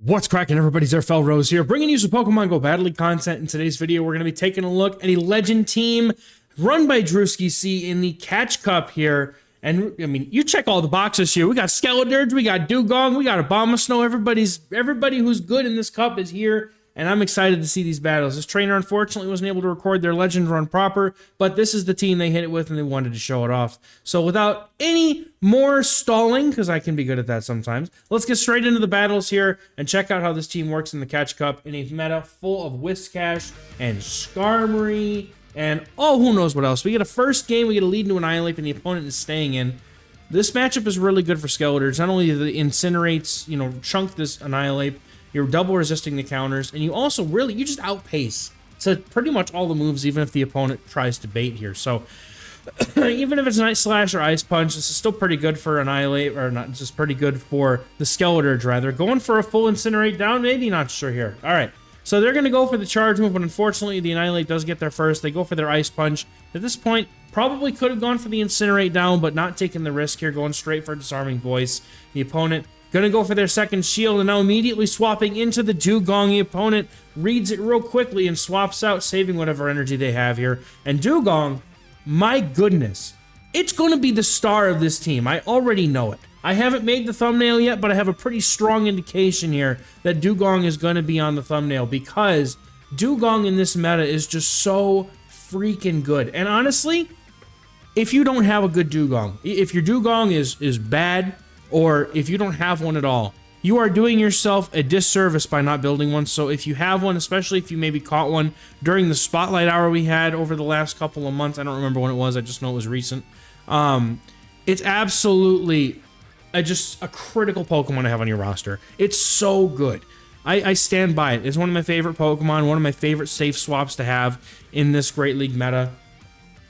What's cracking, everybody? XehrFelrose here, bringing you some Pokemon Go Battle League content. In today's video, we're going to be taking a look at a legend team run by Drewski C in the Catch Cup here. And, I mean, you check all the boxes here. We got Skeledirge, we got Dugong, we got Abomasnow. Everybody who's good in this cup is here, and I'm excited to see these battles. This trainer, unfortunately, wasn't able to record their legend run proper, but this is the team they hit it with, and they wanted to show it off. So without any more stalling, because I can be good at that sometimes, let's get straight into the battles here and check out how this team works in the Catch Cup in a meta full of Whiscash and Skarmory and who knows what else. We get a first game, we get a lead into Annihilate, and the opponent is staying in. This matchup is really good for Skeledirge. Not only the Incinerates, chunk this Annihilate, you're double resisting the counters, and you also you just outpace to pretty much all the moves, even if the opponent tries to bait here. So even if it's Night Slash or Ice Punch, this is still pretty good for Annihilate, or not, just pretty good for the Skeledirge, rather. Going for a full Incinerate down, maybe, not sure here. All right, so they're going to go for the charge move, but unfortunately the Annihilate does get there first. They go for their Ice Punch. At this point, probably could have gone for the Incinerate down, but not taking the risk here, going straight for Disarming Voice. The opponent gonna go for their second shield, and now immediately swapping into the Dugong. The opponent reads it real quickly and swaps out, saving whatever energy they have here. And Dugong, my goodness, it's gonna be the star of this team. I already know it. I haven't made the thumbnail yet, but I have a pretty strong indication here that Dugong is gonna be on the thumbnail, because Dugong in this meta is just so freaking good. And honestly, if you don't have a good Dugong, if your Dugong is bad, or if you don't have one at all, you are doing yourself a disservice by not building one. So if you have one, especially if you maybe caught one during the Spotlight Hour we had over the last couple of months, I don't remember when it was, I just know it was recent. It's absolutely just a critical Pokemon to have on your roster. It's so good. I stand by it. It's one of my favorite Pokemon, one of my favorite safe swaps to have in this Great League meta.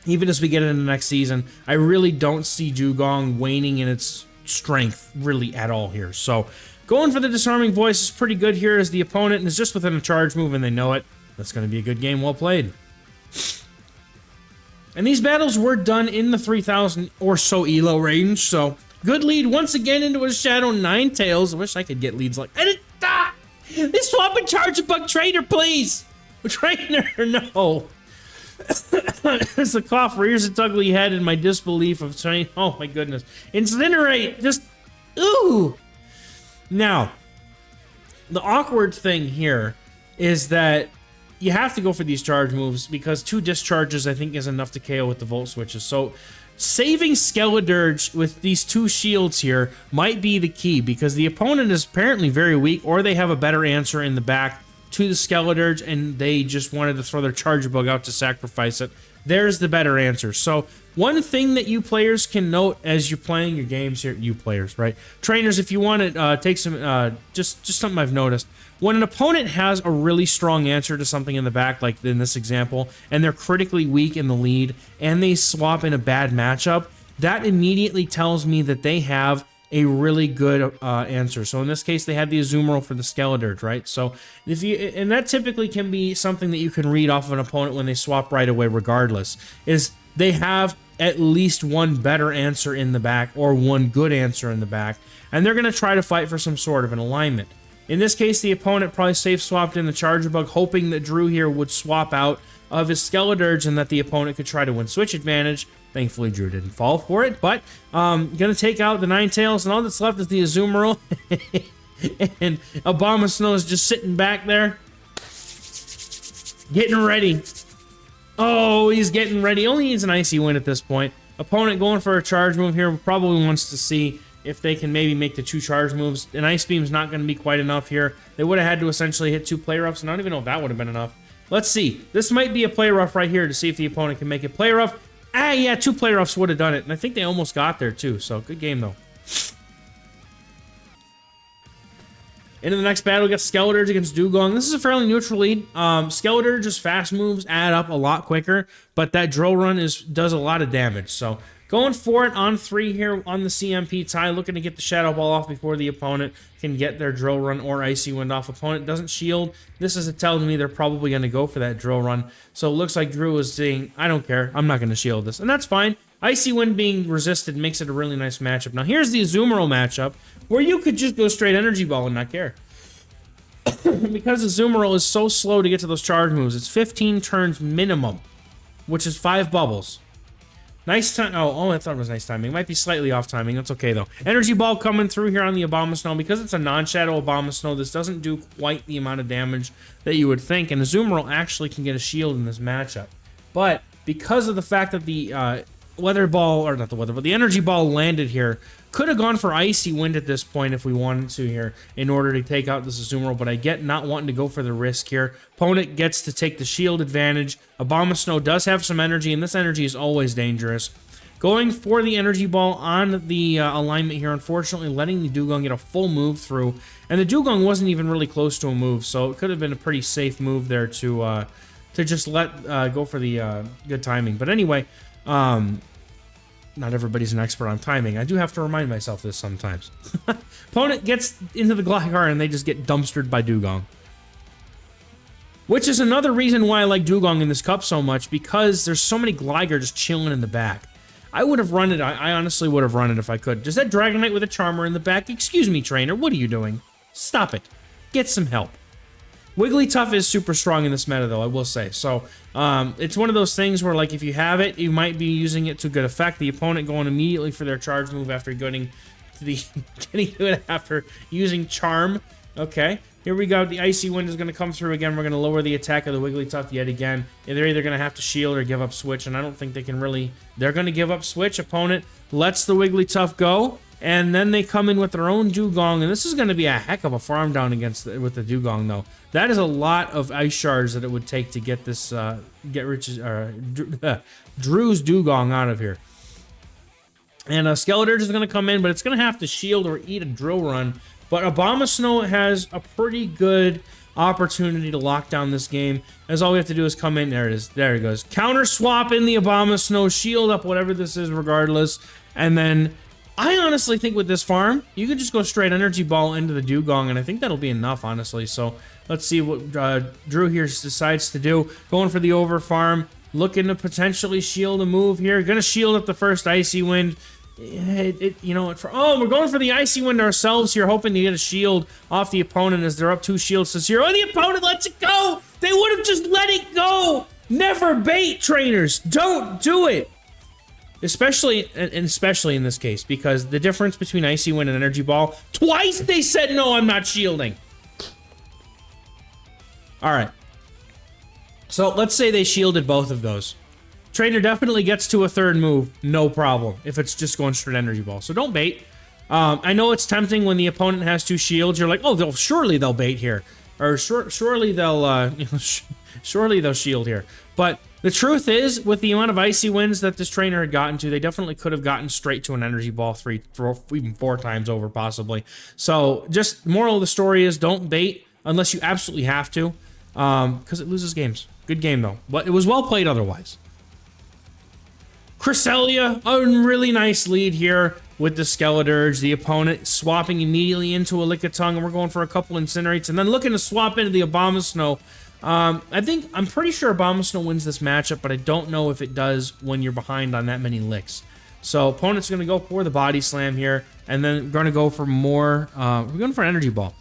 Even as we get into the next season, I really don't see Dugong waning in its strength really at all here. So going for the Disarming Voice is pretty good here, as the opponent is just within a charge move and they know it. That's going to be a good game, well played. And these battles were done in the 3,000 or so elo range, so good lead once again into a Shadow Ninetales. I wish I could get leads like they swap and charge a bug trainer, please. Trainer, no. As the cough rears its ugly head in my disbelief of saying, oh my goodness, Incinerate, just, ooh. Now, the awkward thing here is that you have to go for these charge moves, because 2 discharges, I think, is enough to KO with the Volt Switches. So saving Skeledirge with these 2 shields here might be the key, because the opponent is apparently very weak, or they have a better answer in the back to the Skeledirge, and they just wanted to throw their Charge Bug out to sacrifice it. There's the better answer. So one thing that you players can note as you're playing your games here, you players, right? Trainers, if you want to take some, just something I've noticed. When an opponent has a really strong answer to something in the back, like in this example, and they're critically weak in the lead, and they swap in a bad matchup, that immediately tells me that they have a really good answer. So in this case, they had the Azumarill for the Skeledirge, right? So and that typically can be something that you can read off of an opponent when they swap right away regardless, is they have at least one better answer in the back, or one good answer in the back, and they're going to try to fight for some sort of an alignment. In this case, the opponent probably safe swapped in the Charger Bug, hoping that Drew here would swap out of his Skeledirge and that the opponent could try to win switch advantage. Thankfully, Drew didn't fall for it, but gonna take out the Ninetales, and all that's left is the Azumarill. And Abomasnow is just sitting back there, getting ready. Oh, he's getting ready. Only needs an Icy Wind at this point. Opponent going for a charge move here, probably wants to see if they can maybe make the 2 charge moves. An Ice Beam's not going to be quite enough here. They would have had to essentially hit 2 Play Roughs, and I don't even know if that would have been enough. Let's see. This might be a Play Rough right here to see if the opponent can make it. Play Rough. Yeah, 2 Play Roughs would have done it, and I think they almost got there too, so good game though. Into the next battle, we got Skeledirge against Dugong. This is a fairly neutral lead. Skeledirge's fast moves add up a lot quicker, but that Drill Run does a lot of damage, so going for it on 3 here on the CMP tie, looking to get the Shadow Ball off before the opponent can get their Drill Run or Icy Wind off. Opponent doesn't shield. This is a tell to me they're probably going to go for that Drill Run. So it looks like Drew is saying, I don't care, I'm not going to shield this. And that's fine. Icy Wind being resisted makes it a really nice matchup. Now here's the Azumarill matchup, where you could just go straight Energy Ball and not care. because Azumarill is so slow to get to those charge moves, it's 15 turns minimum, which is 5 bubbles. Nice time. Oh, I thought it was nice timing. It might be slightly off timing. That's okay, though. Energy Ball coming through here on the Abomasnow. Because it's a non-shadow Abomasnow, this doesn't do quite the amount of damage that you would think. And Azumarill actually can get a shield in this matchup. But because of the fact that the Weather Ball, or not the Weather Ball, the Energy Ball landed here, could have gone for Icy Wind at this point if we wanted to here in order to take out this Azumarill, but I get not wanting to go for the risk here. Opponent gets to take the shield advantage. Abomasnow does have some energy, and this energy is always dangerous. Going for the Energy Ball on the alignment here, unfortunately letting the Dugong get a full move through, and the Dugong wasn't even really close to a move, so it could have been a pretty safe move there to just let go for the good timing. But anyway, not everybody's an expert on timing. I do have to remind myself this sometimes. Opponent gets into the Gligar and they just get dumpstered by Dugong. Which is another reason why I like Dugong in this cup so much, because there's so many Gligar just chilling in the back. I would have run it. I honestly would have run it if I could. Just that Dragonite with a Charmer in the back. Excuse me, trainer. What are you doing? Stop it. Get some help. Wigglytuff is super strong in this meta, though, I will say. So, it's one of those things where, like, if you have it, you might be using it to good effect. The opponent going immediately for their charge move after getting to it after using Charm. Okay, here we go. The Icy Wind is going to come through again. We're going to lower the attack of the Wigglytuff yet again. They're either going to have to shield or give up Switch, and I don't think they can really... They're going to give up Switch. Opponent lets the Wigglytuff go. And then they come in with their own Dugong, and this is going to be a heck of a farm down with the Dugong, though. That is a lot of ice shards that it would take to get this Drew's Dugong out of here. And Skeledirge is going to come in, but it's going to have to shield or eat a Drill Run. But Abomasnow has a pretty good opportunity to lock down this game, as all we have to do is come in. There it is. There it goes. Counter swap in the Abomasnow, shield up whatever this is regardless, and then... I honestly think with this farm, you could just go straight Energy Ball into the Dugong, and I think that'll be enough, honestly. So let's see what Drew here decides to do. Going for the over farm, looking to potentially shield a move here. Gonna shield up the first Icy Wind. Oh, we're going for the Icy Wind ourselves here, hoping to get a shield off the opponent as they're up 2 shields to 0. And the opponent lets it go! They would have just let it go! Never bait, trainers! Don't do it! Especially in this case, because the difference between Icy Wind and Energy Ball, twice they said, no, I'm not shielding. All right. So let's say they shielded both of those. Trainer definitely gets to a third move, no problem, if it's just going straight Energy Ball. So don't bait. I know it's tempting when the opponent has 2 shields. You're like, oh, surely they'll bait here. Or surely they'll, surely they'll shield here. But the truth is, with the amount of Icy Winds that this trainer had gotten to, they definitely could have gotten straight to an Energy Ball 3, even 4 times over, possibly. So, just moral of the story is, don't bait unless you absolutely have to, because it loses games. Good game, though. But it was well played otherwise. Cresselia, a really nice lead here with the Skeledirge. The opponent swapping immediately into a Lickitung, and we're going for a couple Incinerates, and then looking to swap into the Abomasnow. I'm pretty sure Abomasnow wins this matchup, but I don't know if it does when you're behind on that many licks. So opponent's going to go for the Body Slam here, and then we're going to go for more, we're going for an Energy Ball.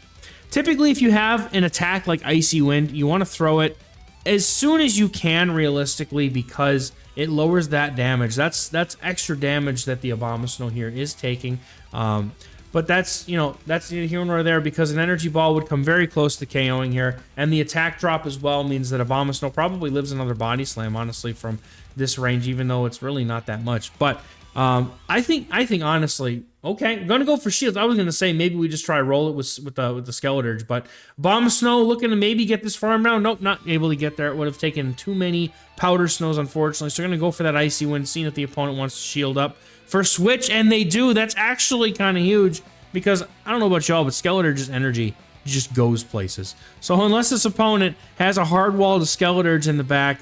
Typically, if you have an attack like Icy Wind, you want to throw it as soon as you can, realistically, because it lowers that damage. That's extra damage that the Abomasnow here is taking. But that's neither here nor there, because an Energy Ball would come very close to KOing here, and the attack drop as well means that Abomasnow probably lives another Body Slam, honestly, from this range, even though it's really not that much. But I think honestly, okay, I'm gonna go for shields. I was gonna say maybe we just try roll it with the Skeledirge, but Abomasnow looking to maybe get this farm down. Nope, not able to get there. It would have taken too many Powder Snows, unfortunately. So we're gonna go for that Icy Wind, seeing if the opponent wants to shield up for Switch, and they do. That's actually kind of huge, because I don't know about y'all, but Skeledirge's energy just goes places. So unless this opponent has a hard wall to Skeledirge in the back,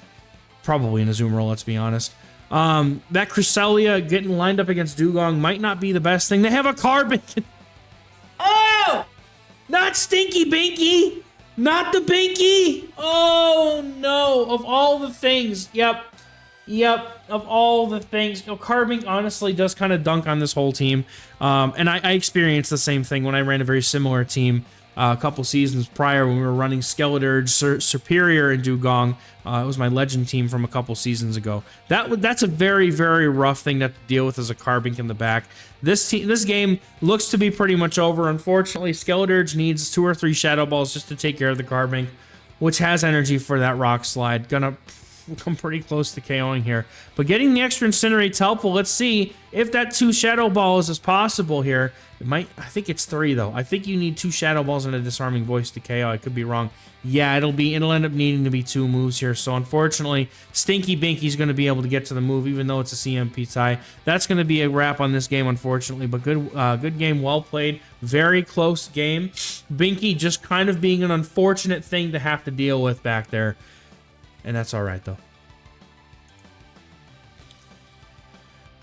probably in a Azumarill, let's be honest, that Cresselia getting lined up against Dugong might not be the best thing. They have a Carbon. Oh! Not Stinky Binky! Not the Binky! Oh, no. Of all the things. Yep. Of all the things. Carbink honestly does kind of dunk on this whole team. And I experienced the same thing when I ran a very similar team a couple seasons prior when we were running Skeledirge, Superior, and Dugong. It was my Legend team from a couple seasons ago. That's a very, very rough thing to have to deal with as a Carbink in the back. This game looks to be pretty much over. Unfortunately, Skeledirge needs 2 or 3 Shadow Balls just to take care of the Carbink, which has energy for that Rock Slide. Gonna come pretty close to KOing here. But getting the extra Incinerate's helpful. Let's see if that 2 Shadow Balls is possible here. It might, I think it's 3 though. I think you need 2 Shadow Balls and a Disarming Voice to KO. I could be wrong. Yeah, it'll end up needing to be 2 moves here. So unfortunately, Stinky Binky's going to be able to get to the move, even though it's a CMP tie. That's going to be a wrap on this game, unfortunately. But good game, well played. Very close game. Binky just kind of being an unfortunate thing to have to deal with back there. And that's all right, though.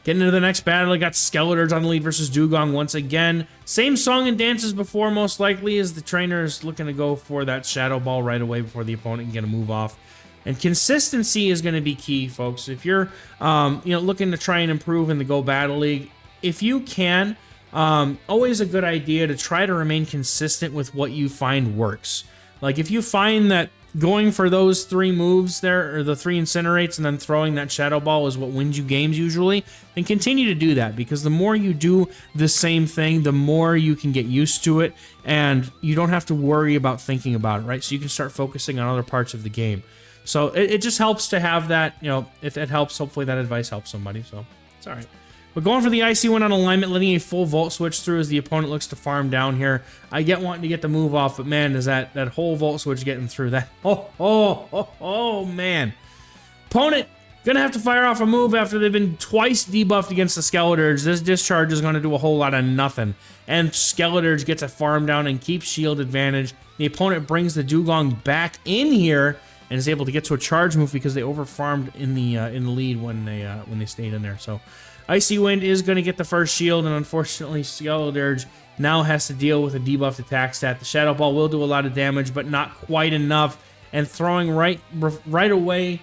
Getting into the next battle, I got Skeledirge on the lead versus Dugong once again. Same song and dance as before, most likely, as the trainer is looking to go for that Shadow Ball right away before the opponent can get a move off. And consistency is going to be key, folks. If you're looking to try and improve in the Go Battle League, if you can, always a good idea to try to remain consistent with what you find works. Like, if you find that going for those 3 moves there, or the 3 Incinerates, and then throwing that Shadow Ball is what wins you games usually, then continue to do that, because the more you do the same thing, the more you can get used to it, and you don't have to worry about thinking about it, right? So you can start focusing on other parts of the game. So it just helps to have that, if it helps, hopefully that advice helps somebody, so it's all right. We're going for the Icy Wind on alignment, letting a full Volt Switch through as the opponent looks to farm down here. I get wanting to get the move off, but man, is that whole Volt Switch getting through that. Oh, man. Opponent gonna have to fire off a move after they've been twice debuffed against the Skeledirge. This discharge is gonna do a whole lot of nothing. And Skeledirge gets a farm down and keeps shield advantage. The opponent brings the Dugong back in here and is able to get to a charge move because they overfarmed in the lead when they stayed in there. So Icy Wind is going to get the first shield, and unfortunately, Skeledirge now has to deal with a debuffed attack stat. The Shadow Ball will do a lot of damage, but not quite enough. And throwing right away,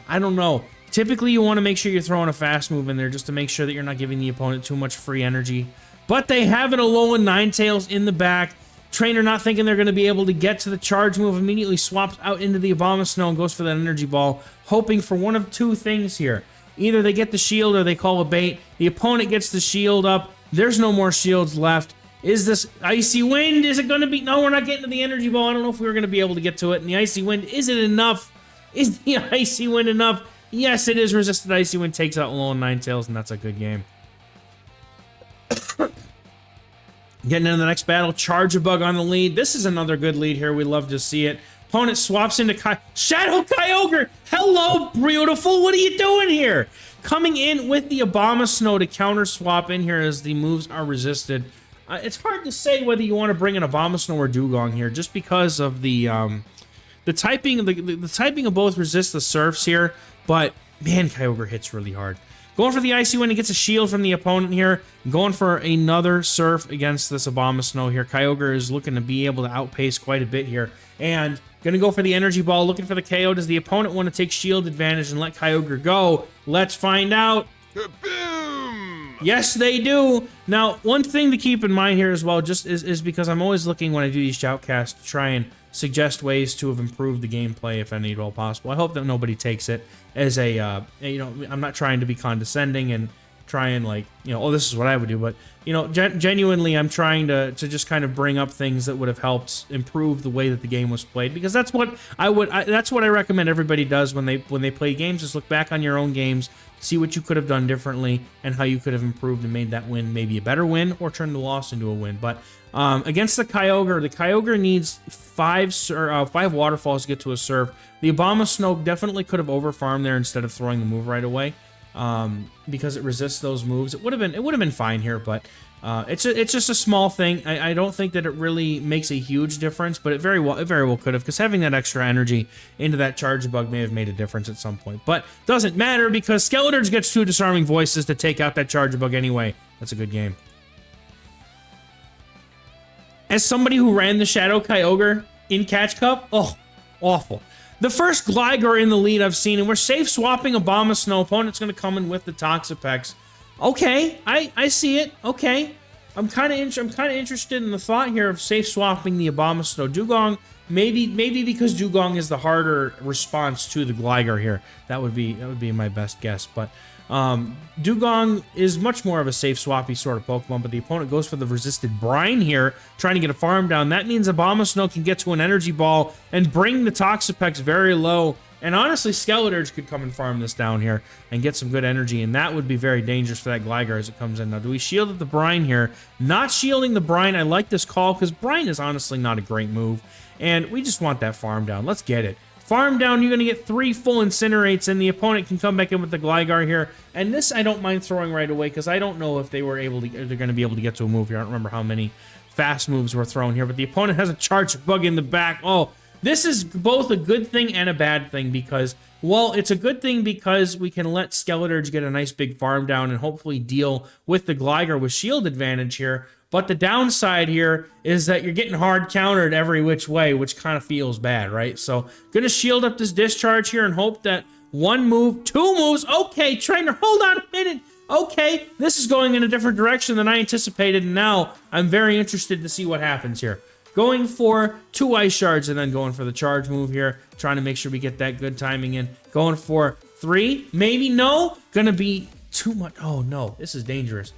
I don't know. Typically, you want to make sure you're throwing a fast move in there just to make sure that you're not giving the opponent too much free energy. But they have an Alolan Ninetales in the back. Trainer not thinking they're going to be able to get to the charge move, immediately swaps out into the Abomasnow and goes for that Energy Ball, hoping for one of 2 things here. Either they get the shield or they call a bait. The opponent gets the shield up. There's no more shields left. Is this Icy Wind? Is it going to be? No, we're not getting to the Energy Ball. I don't know if we were going to be able to get to it. And the Icy Wind, is it enough? Is the Icy Wind enough? Yes, it is. Resisted Icy Wind takes out Alolan Ninetales, and that's a good game. Getting into the next battle, Charjabug on the lead. This is another good lead here. We love to see it. Opponent swaps into Shadow Kyogre. Hello, beautiful. What are you doing here? Coming in with the Abomasnow to counter swap in here as the moves are resisted. It's hard to say whether you want to bring an Abomasnow or Dugong here, just because of the typing. The typing of both resist the Surfs here, but man, Kyogre hits really hard. Going for the Icy Wind, he gets a shield from the opponent here. Going for another Surf against this Abomasnow here. Kyogre is looking to be able to outpace quite a bit here. And gonna go for the Energy Ball, looking for the KO. Does the opponent want to take shield advantage and let Kyogre go? Let's find out. Boom! Yes, they do. Now, one thing to keep in mind here as well, just is because I'm always looking when I do these shoutcasts to try and suggest ways to have improved the gameplay if any at all possible. I hope that nobody takes it as a, I'm not trying to be condescending and try and oh, this is what I would do, but genuinely I'm trying to just kind of bring up things that would have helped improve the way that the game was played, because that's what that's what I recommend everybody does when they play games, is look back on your own games, see what you could have done differently and how you could have improved and made that win maybe a better win or turn the loss into a win. But against the Kyogre needs 5 waterfalls to get to a Surf. The Abomasnow definitely could have overfarmed there instead of throwing the move right away. Because it resists those moves. It would have been fine here, but it's just a small thing. I don't think that it really makes a huge difference, but it very well could have, because having that extra energy into that Charjabug may have made a difference at some point. But doesn't matter, because Skeledirge gets 2 Disarming Voices to take out that Charjabug anyway. That's a good game. As somebody who ran the Shadow Kyogre in Catch Cup, oh, awful. The first Gligar in the lead I've seen, and we're safe swapping Abomasnow. Opponent's going to come in with the Toxapex. Okay, I see it. Okay. I'm kind of interested in the thought here of safe swapping the Abomasnow Dugong. Maybe because Dugong is the harder response to the Gligar here. That would be my best guess. But Dugong is much more of a safe swappy sort of Pokemon, but the opponent goes for the resisted Brine here, trying to get a farm down. That means Abomasnow can get to an Energy Ball and bring the Toxapex very low. And honestly, Skeleturge could come and farm this down here and get some good energy, and that would be very dangerous for that Gligar as it comes in. Now, do we shield at the Brine here? Not shielding the Brine. I like this call because Brine is honestly not a great move, and we just want that farm down. Let's get it. Farm down, you're going to get 3 full Incinerates, and the opponent can come back in with the Gligar here. And this I don't mind throwing right away because I don't know if they're going to be able to get to a move here. I don't remember how many fast moves were thrown here, but the opponent has a Charge Bug in the back. Oh, this is both a good thing and a bad thing because, well, it's a good thing because we can let Skeleturge get a nice big farm down and hopefully deal with the Gligar with shield advantage here. But the downside here is that you're getting hard countered every which way, which kind of feels bad, right? So, gonna shield up this Discharge here and hope that 1 move, 2 moves. Okay, Trainer, hold on a minute. Okay, this is going in a different direction than I anticipated, and now I'm very interested to see what happens here. Going for 2 Ice Shards and then going for the charge move here. Trying to make sure we get that good timing in. Going for 3. Maybe no. Gonna be too much. Oh no, this is dangerous.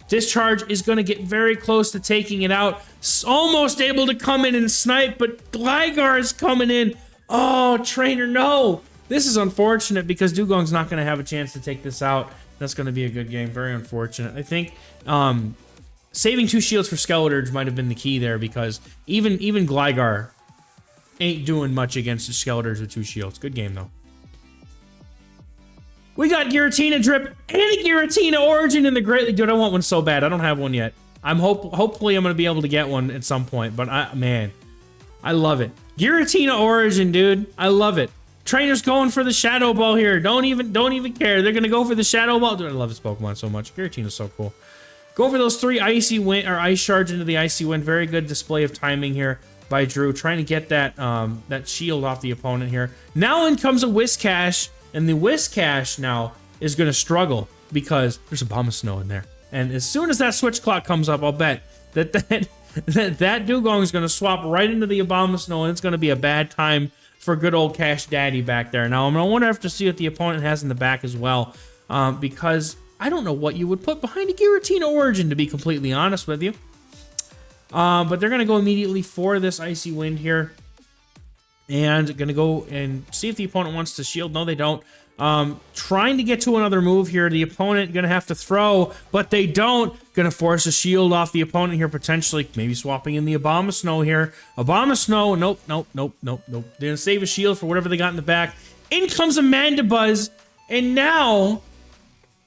Discharge is gonna get very close to taking it out. Almost able to come in and snipe, but Gligar is coming in. Oh, Trainer, no. This is unfortunate because Dugong's not gonna have a chance to take this out. That's gonna be a good game. Very unfortunate. I think, saving 2 shields for Skeleturge might have been the key there because even Gligar ain't doing much against the Skeleturge with 2 shields. Good game, though. We got Giratina Drip and a Giratina Origin in the Great League. Dude, I want one so bad. I don't have one yet. Hopefully I'm going to be able to get one at some point, but man, I love it. Giratina Origin, dude. I love it. Trainer's going for the Shadow Ball here. Don't even care. They're going to go for the Shadow Ball. Dude, I love this Pokemon so much. Giratina's so cool. Go for those 3 Ice Shards into the Icy Wind. Very good display of timing here by Drew, trying to get that that shield off the opponent here. Now in comes a Whiscash, and the Whiscash now is going to struggle because there's a Abomasnow in there. And as soon as that switch clock comes up, I'll bet that Dugong is going to swap right into the Abomasnow, and it's going to be a bad time for good old Cash Daddy back there. Now I'm going to wonder if to see what the opponent has in the back as well, because I don't know what you would put behind a Giratina Origin, to be completely honest with you. But they're going to go immediately for this Icy Wind here. And going to go and see if the opponent wants to shield. No, they don't. Trying to get to another move here. The opponent going to have to throw, but they don't. Going to force a shield off the opponent here, potentially. Maybe swapping in the Abomasnow here. Abomasnow. Nope. They're going to save a shield for whatever they got in the back. In comes a Mandibuzz. And now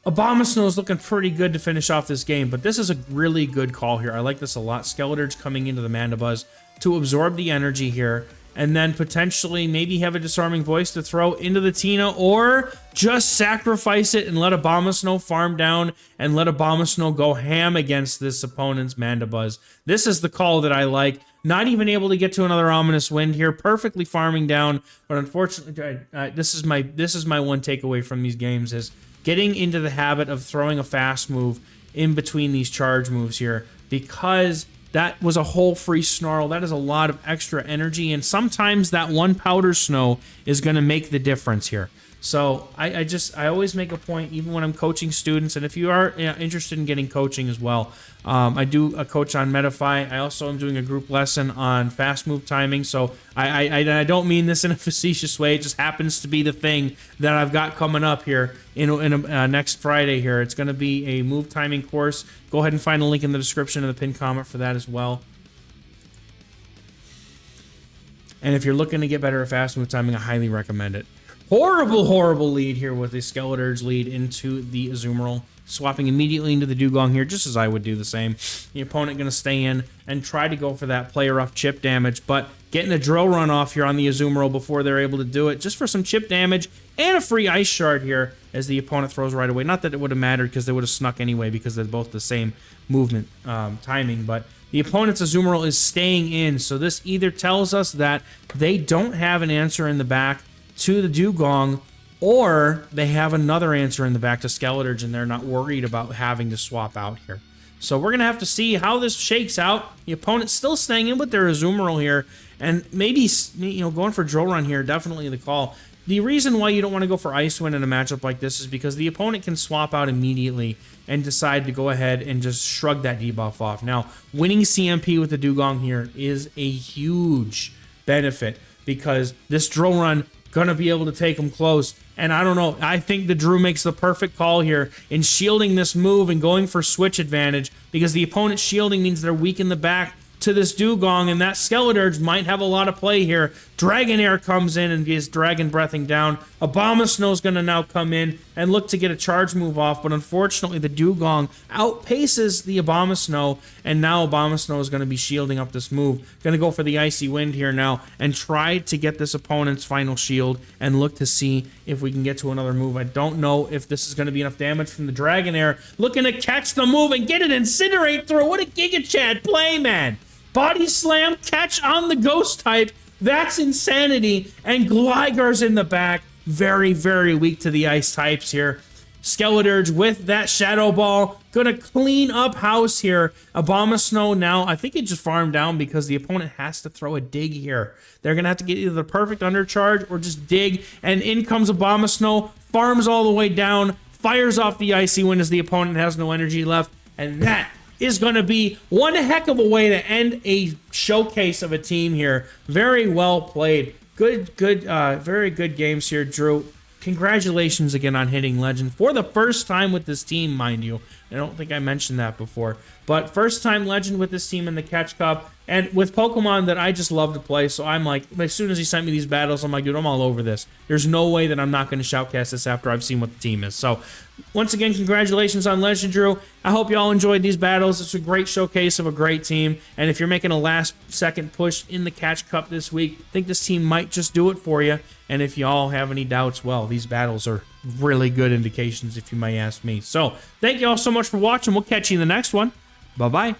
Abomasnow is looking pretty good to finish off this game, but this is a really good call here. I like this a lot. Skeleturge coming into the Mandibuzz to absorb the energy here, and then potentially maybe have a Disarming Voice to throw into the Tina, or just sacrifice it and let Abomasnow farm down and let Abomasnow go ham against this opponent's Mandibuzz. This is the call that I like. Not even able to get to another Ominous Wind here, perfectly farming down, but unfortunately, this is my one takeaway from these games is getting into the habit of throwing a fast move in between these charge moves here, because that was a whole free Snarl. That is a lot of extra energy, and sometimes that 1 Powder Snow is going to make the difference here. So I always make a point, even when I'm coaching students, and if you are interested in getting coaching as well, I do a coach on Metafy. I also am doing a group lesson on fast move timing. So I don't mean this in a facetious way. It just happens to be the thing that I've got coming up here next Friday here. It's going to be a move timing course. Go ahead and find a link in the description of the pinned comment for that as well. And if you're looking to get better at fast move timing, I highly recommend it. Horrible lead here with the Skeleturge lead into the Azumarill. Swapping immediately into the Dugong here, just as I would do the same. The opponent going to stay in and try to go for that play rough chip damage, but getting a Drill Run off here on the Azumarill before they're able to do it, just for some chip damage and a free Ice Shard here as the opponent throws right away. Not that it would have mattered because they would have snuck anyway because they're both the same movement timing, but the opponent's Azumarill is staying in, so this either tells us that they don't have an answer in the back to the Dugong, or they have another answer in the back to Skeleturge and they're not worried about having to swap out here. So we're going to have to see how this shakes out. The opponent's still staying in with their Azumarill here, and maybe, going for Drill Run here, definitely the call. The reason why you don't want to go for Ice Wind in a matchup like this is because the opponent can swap out immediately and decide to go ahead and just shrug that debuff off. Now, winning CMP with the Dugong here is a huge benefit because this Drill Run gonna be able to take him close. And I don't know, I think the Drew makes the perfect call here in shielding this move and going for switch advantage because the opponent's shielding means they're weak in the back to this Dugong, and that Skeleturge might have a lot of play here. Dragonair comes in and is Dragon Breathing down. Abomasnow's going to now come in and look to get a charge move off, but unfortunately the Dugong outpaces the Abomasnow, and now Abomasnow is going to be shielding up this move. Going to go for the Icy Wind here now and try to get this opponent's final shield and look to see if we can get to another move. I don't know if this is going to be enough damage from the Dragonair. Looking to catch the move and get it Incinerate through. What a Giga Chad play, man. Body Slam, catch on the Ghost type. That's insanity. And Gligar's in the back. Very, very weak to the Ice types here. Skeleturge with that Shadow Ball. Gonna clean up house here. Abomasnow now, I think it just farmed down because the opponent has to throw a dig here. They're gonna have to get either the perfect undercharge or just dig. And in comes Abomasnow. Farms all the way down. Fires off the Icy Wind as the opponent has no energy left. And that is going to be one heck of a way to end a showcase of a team here. Very well played. Very good games here, Drew. Congratulations again on hitting Legend for the first time with this team, mind you. I don't think I mentioned that before. But first time Legend with this team in the Catch Cup, and with Pokemon that I just love to play, so I'm like, as soon as he sent me these battles, I'm like, dude, I'm all over this. There's no way that I'm not going to shoutcast this after I've seen what the team is. So, once again, congratulations on Legend, Drew. I hope you all enjoyed these battles. It's a great showcase of a great team, and if you're making a last-second push in the Catch Cup this week, I think this team might just do it for you. And if you all have any doubts, well, these battles are really good indications, if you might ask me. So, thank you all so much for watching. We'll catch you in the next one. Bye-bye.